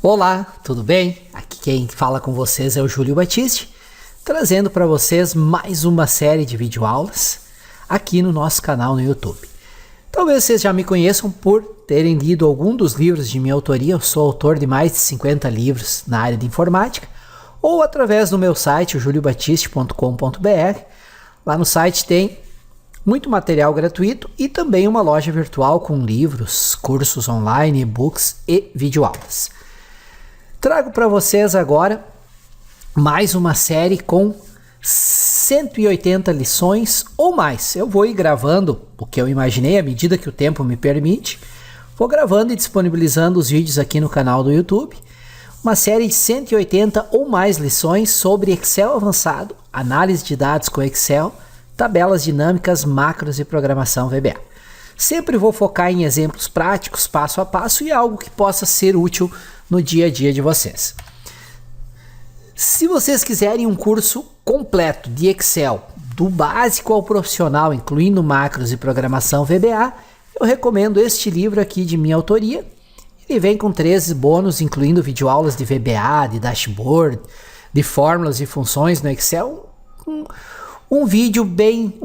Olá, tudo bem? Aqui quem fala com vocês é o Júlio Batiste, trazendo para vocês mais uma série de videoaulas aqui no nosso canal no YouTube. Talvez vocês já me conheçam por terem lido algum dos livros de minha autoria. Eu sou autor de mais de 50 livros na área de informática, ou através do meu site, juliobatiste.com.br. Lá no site tem muito material gratuito e também uma loja virtual com livros, cursos online, e-books e videoaulas. Trago para vocês agora mais uma série com 180 lições ou mais. Eu vou ir gravando o que eu imaginei à medida que o tempo me permite. Vou gravando e disponibilizando os vídeos aqui no canal do YouTube. Uma série de 180 ou mais lições sobre Excel avançado, análise de dados com Excel, tabelas dinâmicas, macros e programação VBA. Sempre vou focar em exemplos práticos, passo a passo, e algo que possa ser útil no dia a dia de vocês. Se vocês quiserem um curso completo de Excel, do básico ao profissional, incluindo macros e programação VBA, eu recomendo este livro aqui de minha autoria. Ele vem com 13 bônus, incluindo videoaulas de VBA, de dashboard, de fórmulas e funções no Excel. Um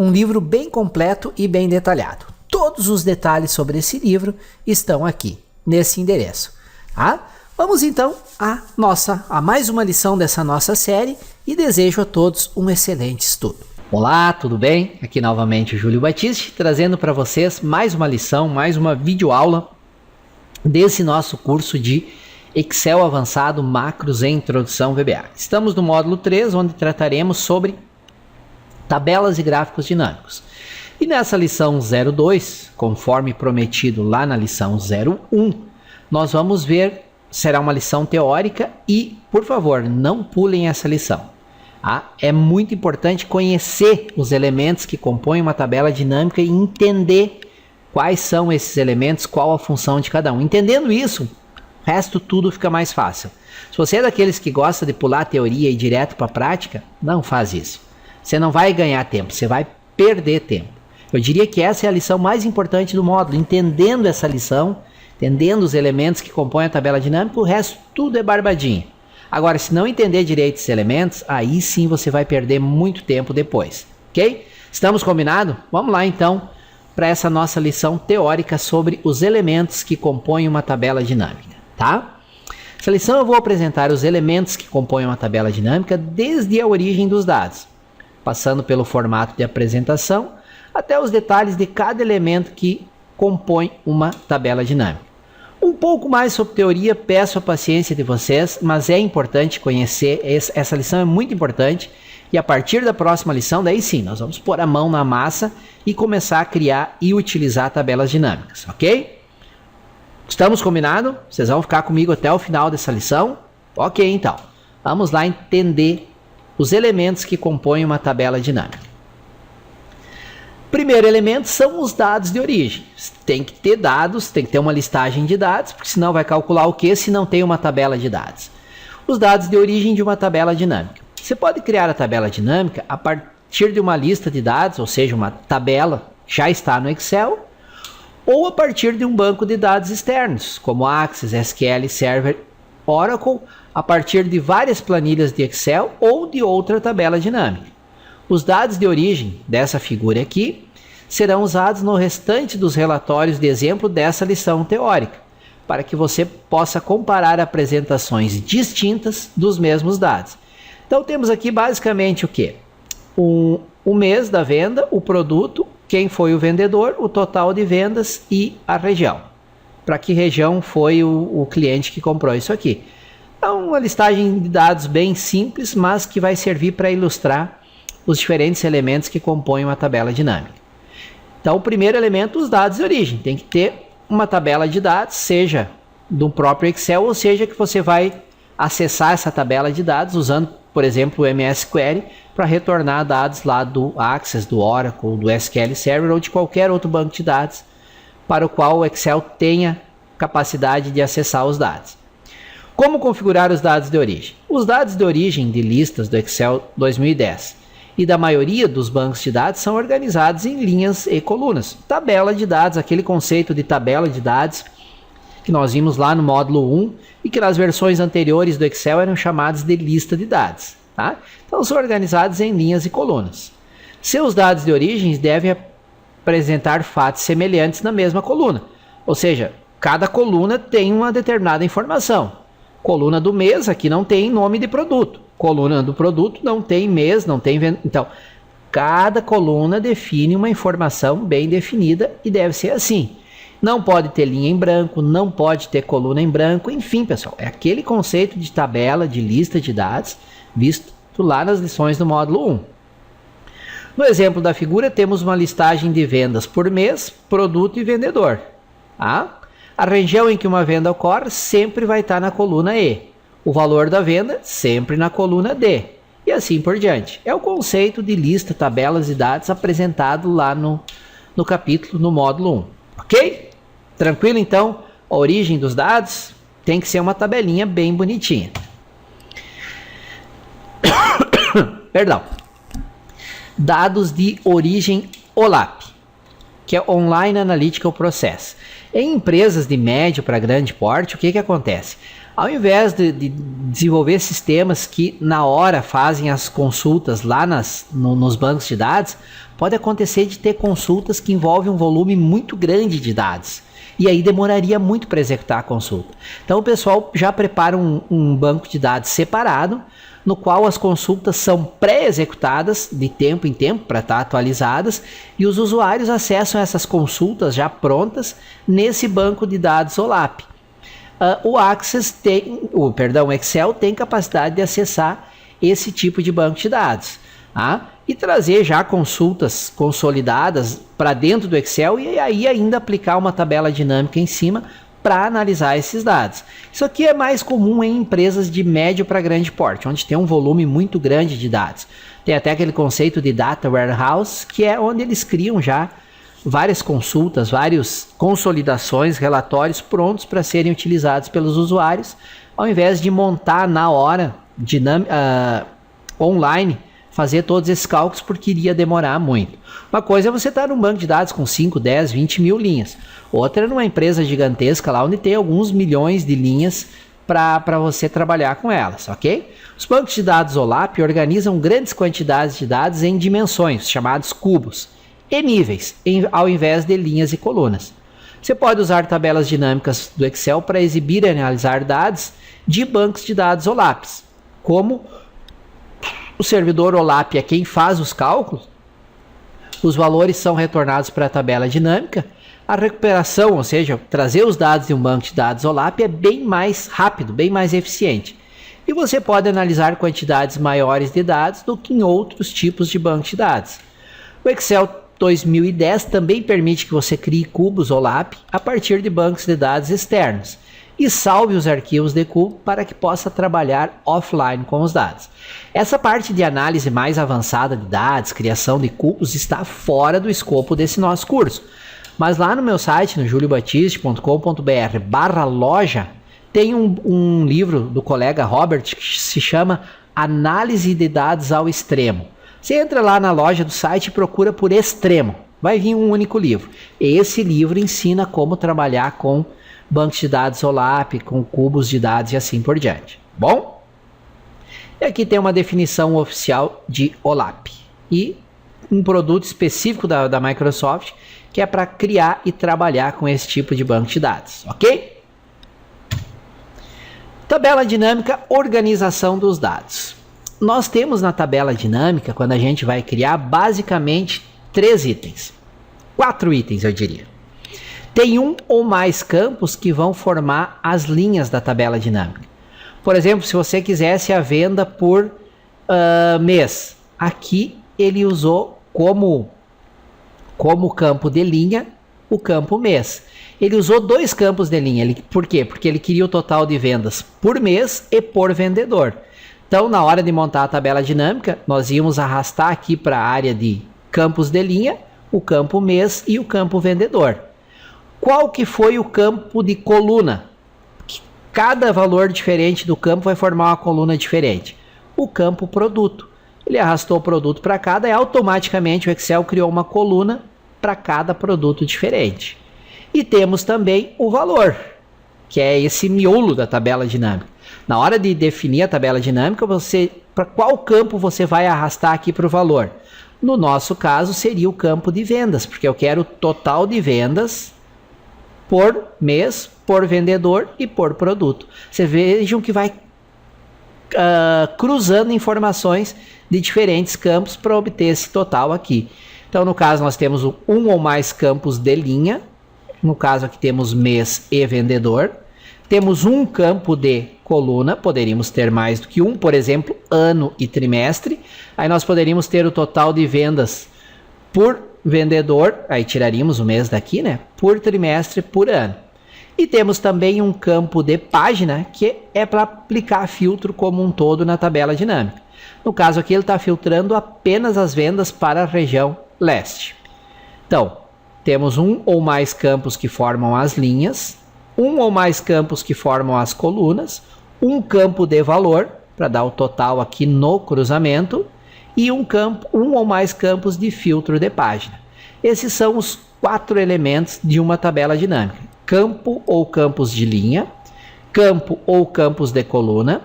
livro bem completo e bem detalhado. Todos os detalhes sobre esse livro estão aqui, nesse endereço. Tá? Vamos então a mais uma lição dessa nossa série e desejo a todos um excelente estudo. Olá, tudo bem? Aqui novamente o Júlio Batiste, trazendo para vocês mais uma lição, mais uma videoaula desse nosso curso de Excel avançado, macros e introdução VBA. Estamos no módulo 3, onde trataremos sobre tabelas e gráficos dinâmicos. E nessa lição 02, conforme prometido lá na lição 01, nós vamos ver, será uma lição teórica e, por favor, não pulem essa lição. É muito importante conhecer os elementos que compõem uma tabela dinâmica e entender quais são esses elementos, qual a função de cada um. Entendendo isso, o resto tudo fica mais fácil. Se você é daqueles que gosta de pular a teoria e ir direto para a prática, não faz isso. Você não vai ganhar tempo, você vai perder tempo. Eu diria que essa é a lição mais importante do módulo. Entendendo essa lição, entendendo os elementos que compõem a tabela dinâmica, o resto tudo é barbadinha. Agora, se não entender direito esses elementos, aí sim você vai perder muito tempo depois, ok? Estamos combinados? Vamos lá então para essa nossa lição teórica sobre os elementos que compõem uma tabela dinâmica, tá? Nessa lição eu vou apresentar os elementos que compõem uma tabela dinâmica desde a origem dos dados, passando pelo formato de apresentação até os detalhes de cada elemento que compõe uma tabela dinâmica. Um pouco mais sobre teoria, peço a paciência de vocês, mas é importante conhecer, essa lição é muito importante, e a partir da próxima lição, daí sim, nós vamos pôr a mão na massa e começar a criar e utilizar tabelas dinâmicas, ok? Estamos combinados? Vocês vão ficar comigo até o final dessa lição? Ok, então. Vamos lá entender os elementos que compõem uma tabela dinâmica. Primeiro elemento são os dados de origem. Tem que ter dados, tem que ter uma listagem de dados, porque senão vai calcular o que se não tem uma tabela de dados. Os dados de origem de uma tabela dinâmica. Você pode criar a tabela dinâmica a partir de uma lista de dados, ou seja, uma tabela já está no Excel, ou a partir de um banco de dados externos, como Access, SQL Server, Oracle, a partir de várias planilhas de Excel ou de outra tabela dinâmica. Os dados de origem dessa figura aqui serão usados no restante dos relatórios de exemplo dessa lição teórica, para que você possa comparar apresentações distintas dos mesmos dados. Então temos aqui basicamente o quê? O mês da venda, o produto, quem foi o vendedor, o total de vendas e a região. Para que região foi o cliente que comprou isso aqui. Então uma listagem de dados bem simples, mas que vai servir para ilustrar os diferentes elementos que compõem uma tabela dinâmica. Então, o primeiro elemento, os dados de origem. Tem que ter uma tabela de dados, seja do próprio Excel, ou seja, que você vai acessar essa tabela de dados usando, por exemplo, o MS Query para retornar dados lá do Access, do Oracle, do SQL Server ou de qualquer outro banco de dados para o qual o Excel tenha capacidade de acessar os dados. Como configurar os dados de origem? Os dados de origem de listas do Excel 2010 e da maioria dos bancos de dados são organizados em linhas e colunas. Tabela de dados, aquele conceito de tabela de dados que nós vimos lá no módulo 1 e que nas versões anteriores do Excel eram chamados de lista de dados. Tá? Então são organizados em linhas e colunas. Seus dados de origem devem apresentar fatos semelhantes na mesma coluna, ou seja, cada coluna tem uma determinada informação. Coluna do mês aqui não tem nome de produto, coluna do produto não tem mês, não tem venda. Então, cada coluna define uma informação bem definida e deve ser assim. Não pode ter linha em branco, não pode ter coluna em branco, enfim, pessoal, é aquele conceito de tabela, de lista de dados, visto lá nas lições do módulo 1. No exemplo da figura, temos uma listagem de vendas por mês, produto e vendedor. Tá? A região em que uma venda ocorre sempre vai estar na coluna E. O valor da venda sempre na coluna D. E assim por diante. É o conceito de lista, tabelas e dados apresentado lá no capítulo, no módulo 1. Ok? Tranquilo, então? A origem dos dados tem que ser uma tabelinha bem bonitinha. Perdão. Dados de origem OLAP, que é Online Analytical Process. Em empresas de médio para grande porte, o que acontece? Ao invés de desenvolver sistemas que na hora fazem as consultas lá nos bancos de dados, pode acontecer de ter consultas que envolvem um volume muito grande de dados. E aí demoraria muito para executar a consulta. Então o pessoal já prepara um banco de dados separado, no qual as consultas são pré-executadas de tempo em tempo para estar atualizadas e os usuários acessam essas consultas já prontas nesse banco de dados OLAP. O Excel tem capacidade de acessar esse tipo de banco de dados, tá? E trazer já consultas consolidadas para dentro do Excel e aí ainda aplicar uma tabela dinâmica em cima para analisar esses dados. Isso aqui é mais comum em empresas de médio para grande porte, onde tem um volume muito grande de dados. Tem até aquele conceito de Data Warehouse, que é onde eles criam já várias consultas, várias consolidações, relatórios prontos para serem utilizados pelos usuários, ao invés de montar na hora, online, fazer todos esses cálculos, porque iria demorar muito. Uma coisa é você estar num banco de dados com 5, 10, 20 mil linhas. Outra é numa empresa gigantesca lá onde tem alguns milhões de linhas para você trabalhar com elas, ok? Os bancos de dados OLAP organizam grandes quantidades de dados em dimensões, chamados cubos, e níveis, ao invés de linhas e colunas. Você pode usar tabelas dinâmicas do Excel para exibir e analisar dados de bancos de dados OLAPs, como o servidor OLAP é quem faz os cálculos, os valores são retornados para a tabela dinâmica, a recuperação, ou seja, trazer os dados de um banco de dados OLAP é bem mais rápido, bem mais eficiente. E você pode analisar quantidades maiores de dados do que em outros tipos de banco de dados. O Excel 2010 também permite que você crie cubos OLAP a partir de bancos de dados externos e salve os arquivos de cubo para que possa trabalhar offline com os dados. Essa parte de análise mais avançada de dados, criação de cubos, está fora do escopo desse nosso curso. Mas lá no meu site, no juliobatiste.com.br/loja, tem um livro do colega Robert que se chama Análise de Dados ao Extremo. Você entra lá na loja do site e procura por extremo. Vai vir um único livro. Esse livro ensina como trabalhar com bancos de dados OLAP, com cubos de dados e assim por diante. Bom? E aqui tem uma definição oficial de OLAP. E um produto específico da Microsoft que é para criar e trabalhar com esse tipo de banco de dados. Ok? Tabela dinâmica, organização dos dados. Nós temos na tabela dinâmica, quando a gente vai criar, basicamente 3 itens. 4 itens, eu diria. Tem um ou mais campos que vão formar as linhas da tabela dinâmica. Por exemplo, se você quisesse a venda por mês, aqui ele usou como campo de linha o campo mês. Ele usou 2 campos de linha. Por quê? Porque ele queria o total de vendas por mês e por vendedor. Então, na hora de montar a tabela dinâmica, nós íamos arrastar aqui para a área de campos de linha, o campo mês e o campo vendedor. Qual que foi o campo de coluna? Cada valor diferente do campo vai formar uma coluna diferente. O campo produto. Ele arrastou o produto para cada e automaticamente o Excel criou uma coluna para cada produto diferente. E temos também o valor. que é esse miolo da tabela dinâmica. Na hora de definir a tabela dinâmica, para qual campo você vai arrastar aqui para o valor? No nosso caso, seria o campo de vendas, porque eu quero o total de vendas por mês, por vendedor e por produto. Vocês vejam que vai cruzando informações de diferentes campos para obter esse total aqui. Então, no caso, nós temos um ou mais campos de linha. No caso, aqui temos mês e vendedor. Temos um campo de coluna, poderíamos ter mais do que um, por exemplo, ano e trimestre. Aí nós poderíamos ter o total de vendas por vendedor, aí tiraríamos o mês daqui, né? Por trimestre, por ano. E temos também um campo de página, que é para aplicar filtro como um todo na tabela dinâmica. No caso aqui, ele está filtrando apenas as vendas para a região leste. Então, temos um ou mais campos que formam as linhas, um ou mais campos que formam as colunas, um campo de valor, para dar o total aqui no cruzamento, e um ou mais campos de filtro de página. Esses são os 4 elementos de uma tabela dinâmica: campo ou campos de linha, campo ou campos de coluna,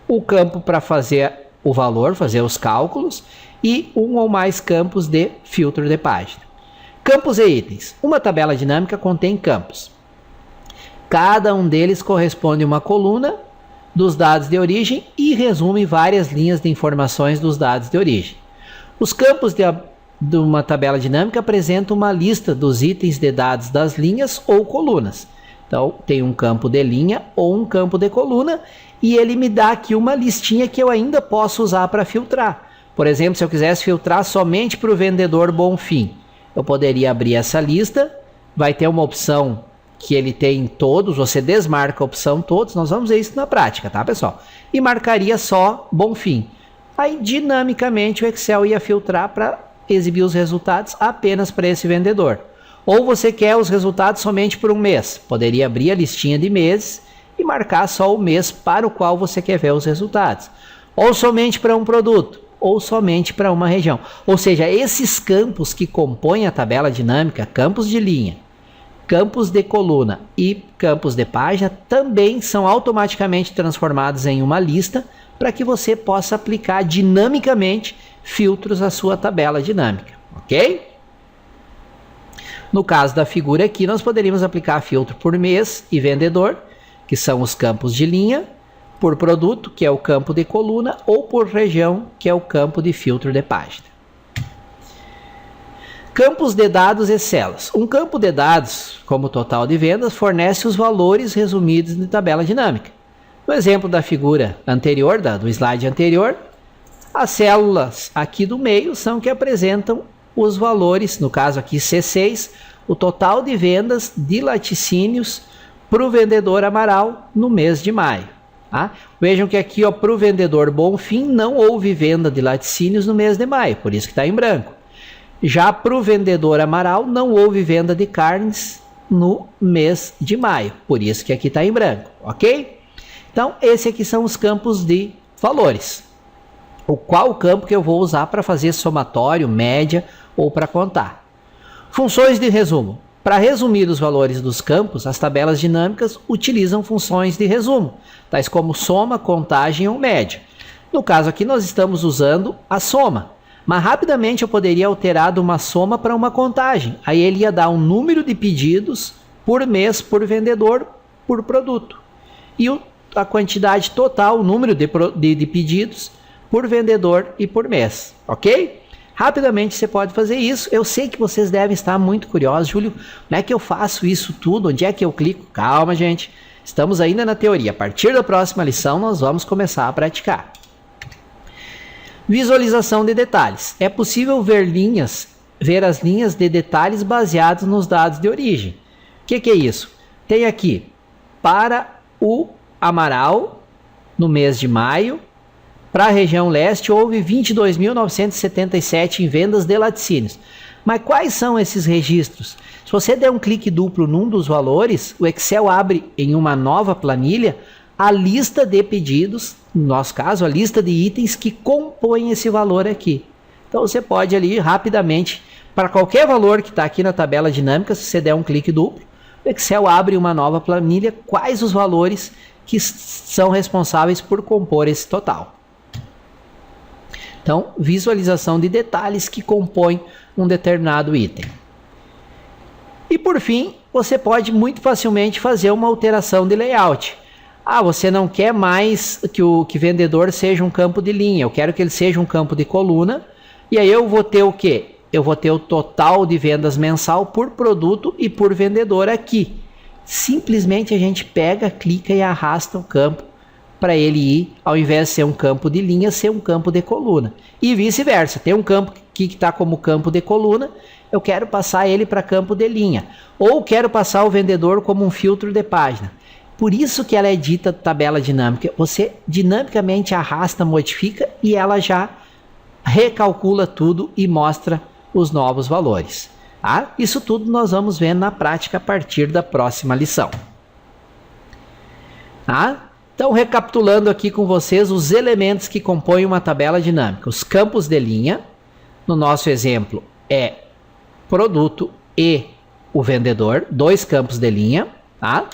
o campo para fazer o valor, fazer os cálculos, e um ou mais campos de filtro de página. Campos e itens. Uma tabela dinâmica contém campos. Cada um deles corresponde a uma coluna dos dados de origem e resume várias linhas de informações dos dados de origem. Os campos de uma tabela dinâmica apresentam uma lista dos itens de dados das linhas ou colunas. Então, tem um campo de linha ou um campo de coluna e ele me dá aqui uma listinha que eu ainda posso usar para filtrar. Por exemplo, se eu quisesse filtrar somente para o vendedor Bonfim, eu poderia abrir essa lista, vai ter uma opção que ele tem todos, você desmarca a opção todos, nós vamos ver isso na prática, tá, pessoal? E marcaria só Bonfim. Aí, dinamicamente, o Excel ia filtrar para exibir os resultados apenas para esse vendedor. Ou você quer os resultados somente por um mês, poderia abrir a listinha de meses e marcar só o mês para o qual você quer ver os resultados. Ou somente para um produto, ou somente para uma região. Ou seja, esses campos que compõem a tabela dinâmica, campos de linha, campos de coluna e campos de página, também são automaticamente transformados em uma lista para que você possa aplicar dinamicamente filtros à sua tabela dinâmica, ok? No caso da figura aqui, nós poderíamos aplicar filtro por mês e vendedor, que são os campos de linha, por produto, que é o campo de coluna, ou por região, que é o campo de filtro de página. Campos de dados e celas. Um campo de dados, como total de vendas, fornece os valores resumidos na tabela dinâmica. No exemplo da figura anterior, do slide anterior, as células aqui do meio são que apresentam os valores, no caso aqui C6, o total de vendas de laticínios para o vendedor Amaral no mês de maio. Tá? Vejam que aqui para o vendedor Bonfim não houve venda de laticínios no mês de maio, por isso que está em branco. Já para o vendedor Amaral não houve venda de carnes no mês de maio, por isso que aqui está em branco, ok? Então, esses aqui são os campos de valores. Qual campo que eu vou usar para fazer somatório, média ou para contar. Funções de resumo. Para resumir os valores dos campos, as tabelas dinâmicas utilizam funções de resumo, tais como soma, contagem ou média. No caso aqui nós estamos usando a soma, mas rapidamente eu poderia alterar de uma soma para uma contagem. Aí ele ia dar um número de pedidos por mês, por vendedor, por produto. E a quantidade total, o número de pedidos por vendedor e por mês, ok? Rapidamente você pode fazer isso. Eu sei que vocês devem estar muito curiosos. Júlio, como é que eu faço isso tudo? Onde é que eu clico? Calma, gente. Estamos ainda na teoria. A partir da próxima lição, nós vamos começar a praticar. Visualização de detalhes. É possível ver as linhas de detalhes baseados nos dados de origem. O que é isso? Tem aqui, para o Amaral, no mês de maio, para a região leste, houve 22.977 em vendas de laticínios. Mas quais são esses registros? Se você der um clique duplo num dos valores, o Excel abre em uma nova planilha a lista de pedidos, no nosso caso, a lista de itens que compõem esse valor aqui. Então você pode ali rapidamente, para qualquer valor que está aqui na tabela dinâmica, se você der um clique duplo, o o Excel abre uma nova planilha, quais os valores que são responsáveis por compor esse total. Então, visualização de detalhes que compõem um determinado item. E por fim, você pode muito facilmente fazer uma alteração de layout. Ah, você não quer mais que o vendedor seja um campo de linha, eu quero que ele seja um campo de coluna. E aí eu vou ter o quê? Eu vou ter o total de vendas mensal por produto e por vendedor aqui. Simplesmente a gente pega, clica e arrasta o campo para ele ir, ao invés de ser um campo de linha, ser um campo de coluna. E vice-versa, tem um campo aqui que está como campo de coluna, eu quero passar ele para campo de linha. Ou quero passar o vendedor como um filtro de página. Por isso que ela é dita tabela dinâmica. Você dinamicamente arrasta, modifica e ela já recalcula tudo e mostra os novos valores. Tá? Isso tudo nós vamos ver na prática a partir da próxima lição. Tá? Então, recapitulando aqui com vocês os elementos que compõem uma tabela dinâmica. Os campos de linha, no nosso exemplo, é produto e o vendedor, dois campos de linha. Tá?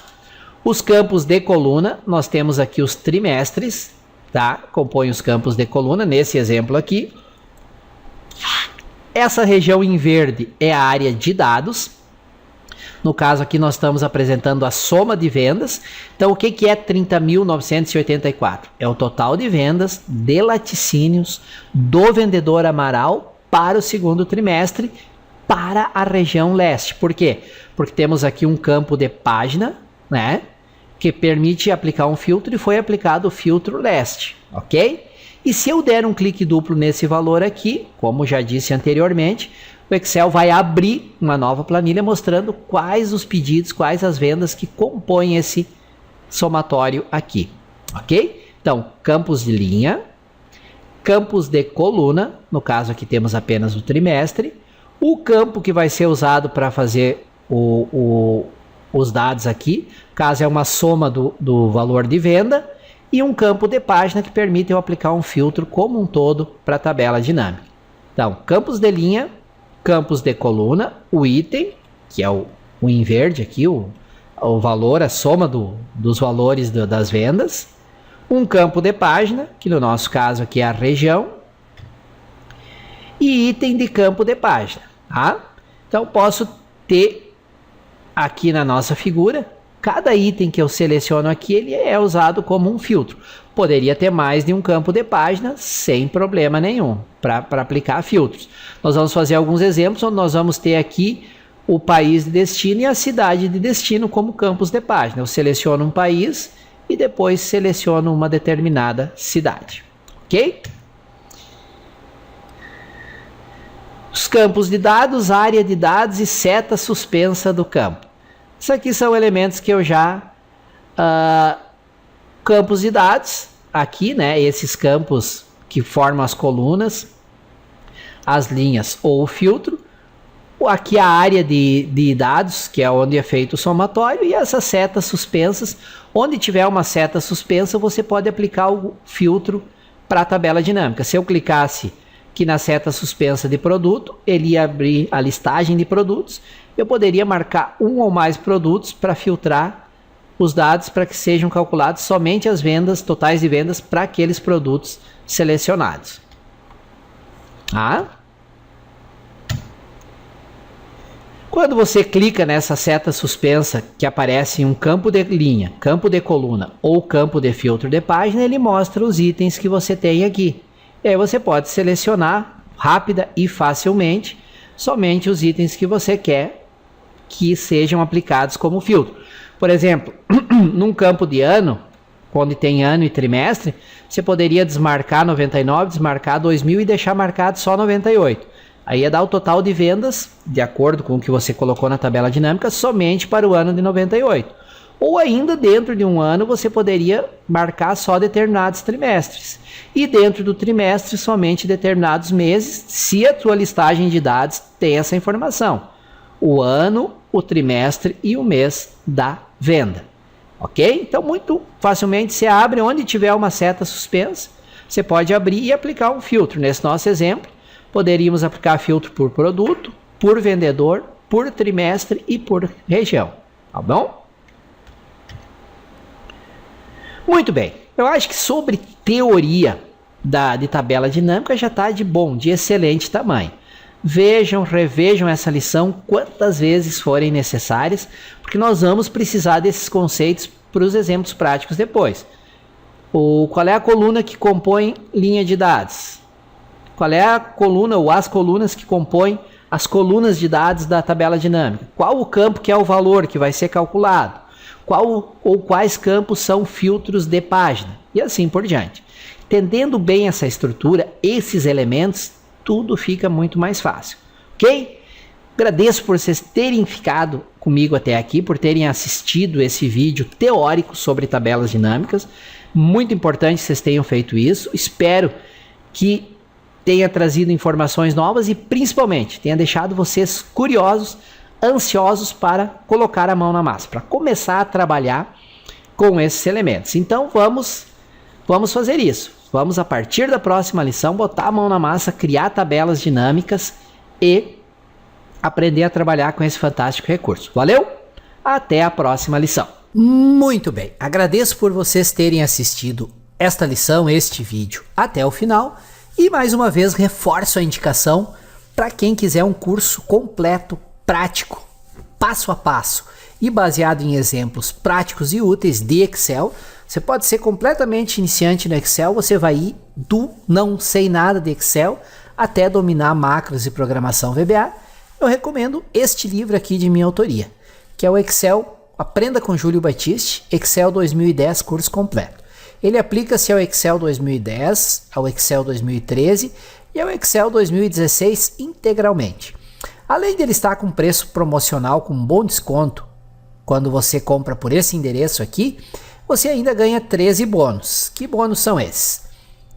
Os campos de coluna, nós temos aqui os trimestres, tá? Compõem os campos de coluna, nesse exemplo aqui. Essa região em verde é a área de dados. No caso aqui nós estamos apresentando a soma de vendas. Então o que é 30.984? É o total de vendas de laticínios do vendedor Amaral para o segundo trimestre para a região leste. Por quê? Porque temos aqui um campo de página, né, que permite aplicar um filtro e foi aplicado o filtro leste, ok? E se eu der um clique duplo nesse valor aqui, como já disse anteriormente, o Excel vai abrir uma nova planilha mostrando quais os pedidos, quais as vendas que compõem esse somatório aqui, ok? Então, campos de linha, campos de coluna, no caso aqui temos apenas o trimestre, o campo que vai ser usado para fazer os dados aqui, caso é uma soma do valor de venda, e um campo de página que permite eu aplicar um filtro como um todo para a tabela dinâmica. Então, campos de linha, campos de coluna, o item, que é o em verde aqui, o valor, a soma dos valores das vendas, um campo de página, que no nosso caso aqui é a região, e item de campo de página. Tá? Então, posso ter aqui na nossa figura, cada item que eu seleciono aqui, ele é usado como um filtro. Poderia ter mais de um campo de página, sem problema nenhum, para aplicar filtros. Nós vamos fazer alguns exemplos, onde nós vamos ter aqui o país de destino e a cidade de destino como campos de página. Eu seleciono um país e depois seleciono uma determinada cidade. Ok? Os campos de dados, área de dados e seta suspensa do campo. Isso aqui são elementos que eu já... campos de dados, aqui, né? Esses campos que formam as colunas, as linhas ou o filtro. Aqui a área de dados, que é onde é feito o somatório, e essas setas suspensas. Onde tiver uma seta suspensa, você pode aplicar o filtro para a tabela dinâmica. Se eu clicasse aqui na seta suspensa de produto, ele ia abrir a listagem de produtos. Eu poderia marcar um ou mais produtos para filtrar os dados para que sejam calculados somente as vendas, totais de vendas para aqueles produtos selecionados. Tá? Quando você clica nessa seta suspensa que aparece em um campo de linha, campo de coluna ou campo de filtro de página, ele mostra os itens que você tem aqui. E aí você pode selecionar rápida e facilmente somente os itens que você quer que sejam aplicados como filtro. Por exemplo, num campo de ano, onde tem ano e trimestre, você poderia desmarcar 99, desmarcar 2000 e deixar marcado só 98. Aí ia dar o total de vendas, de acordo com o que você colocou na tabela dinâmica, somente para o ano de 98. Ou ainda dentro de um ano você poderia marcar só determinados trimestres. E dentro do trimestre somente determinados meses, se a tua listagem de dados tem essa informação. O ano, o trimestre e o mês da venda. Ok? Então muito facilmente você abre onde tiver uma seta suspensa, você pode abrir e aplicar um filtro. Nesse nosso exemplo, poderíamos aplicar filtro por produto, por vendedor, por trimestre e por região. tá bom? Muito bem, eu acho que sobre teoria de tabela dinâmica já está de excelente tamanho. Vejam, revejam essa lição quantas vezes forem necessárias, porque nós vamos precisar desses conceitos para os exemplos práticos depois. Qual é a coluna que compõe linha de dados? Qual é a coluna ou as colunas que compõem as colunas de dados da tabela dinâmica? Qual o campo que é o valor que vai ser calculado? Qual ou quais campos são filtros de página? E assim por diante. Entendendo bem essa estrutura, esses elementos, tudo fica muito mais fácil, ok? Agradeço por vocês terem ficado comigo até aqui, por terem assistido esse vídeo teórico sobre tabelas dinâmicas. Muito importante que vocês tenham feito isso. Espero que tenha trazido informações novas e principalmente tenha deixado vocês curiosos, ansiosos para colocar a mão na massa, para começar a trabalhar com esses elementos. Então vamos fazer isso. Vamos, a partir da próxima lição, botar a mão na massa, criar tabelas dinâmicas e aprender a trabalhar com esse fantástico recurso. Valeu? Até a próxima lição. Muito bem, agradeço por vocês terem assistido esta lição, este vídeo até o final e mais uma vez reforço a indicação para quem quiser um curso completo, prático, passo a passo e baseado em exemplos práticos e úteis de Excel. Você pode ser completamente iniciante no Excel, você vai ir do não sei nada de Excel até dominar macros e programação VBA. Eu recomendo este livro aqui de minha autoria, que é o Excel Aprenda com Júlio Batiste, Excel 2010 curso completo. Ele aplica-se ao Excel 2010, ao Excel 2013 e ao Excel 2016 integralmente. Além de ele estar com preço promocional com bom desconto, quando você compra por esse endereço aqui, você ainda ganha 13 bônus. Que bônus são esses?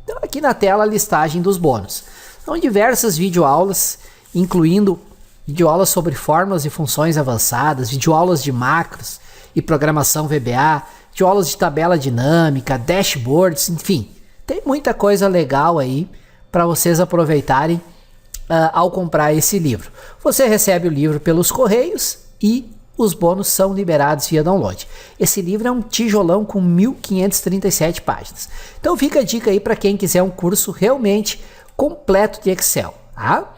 Então aqui na tela a listagem dos bônus. São diversas videoaulas, incluindo videoaulas sobre fórmulas e funções avançadas, videoaulas de macros e programação VBA, videoaulas de tabela dinâmica, dashboards, enfim. Tem muita coisa legal aí para vocês aproveitarem ao comprar esse livro. Você recebe o livro pelos correios e os bônus são liberados via download. Esse livro é um tijolão com 1537 páginas. Então fica a dica aí para quem quiser um curso realmente completo de Excel. Tá?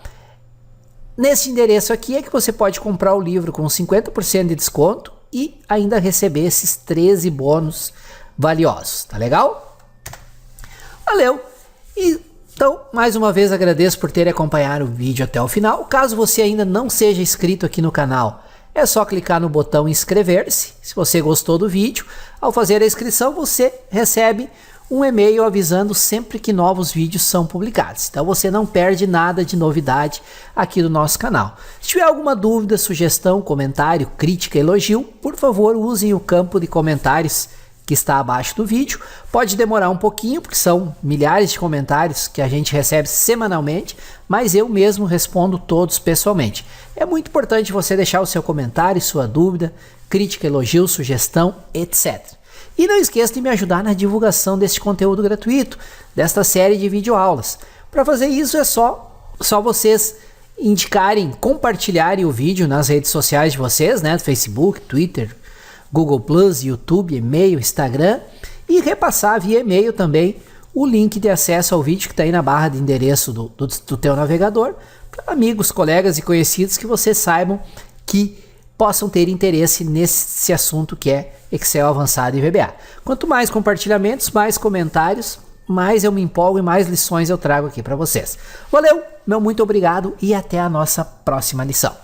Nesse endereço aqui é que você pode comprar o livro com 50% de desconto e ainda receber esses 13 bônus valiosos. Tá legal? Valeu! Então, mais uma vez agradeço por ter acompanhado o vídeo até o final. Caso você ainda não seja inscrito aqui no canal, é só clicar no botão inscrever-se, se você gostou do vídeo. Ao fazer a inscrição, você recebe um e-mail avisando sempre que novos vídeos são publicados. Então você não perde nada de novidade aqui do nosso canal. Se tiver alguma dúvida, sugestão, comentário, crítica, elogio, por favor, usem o campo de comentários que está abaixo do vídeo. Pode demorar um pouquinho, porque são milhares de comentários que a gente recebe semanalmente, mas eu mesmo respondo todos pessoalmente. É muito importante você deixar o seu comentário, sua dúvida, crítica, elogio, sugestão, etc. E não esqueça de me ajudar na divulgação deste conteúdo gratuito, desta série de videoaulas. Para fazer isso é só vocês indicarem, compartilharem o vídeo nas redes sociais de vocês, né? Facebook, Twitter, Google+, YouTube, e-mail, Instagram, e repassar via e-mail também o link de acesso ao vídeo que está aí na barra de endereço do teu navegador, para amigos, colegas e conhecidos que vocês saibam que possam ter interesse nesse assunto que é Excel avançado e VBA. Quanto mais compartilhamentos, mais comentários, mais eu me empolgo e mais lições eu trago aqui para vocês. Valeu, meu muito obrigado e até a nossa próxima lição.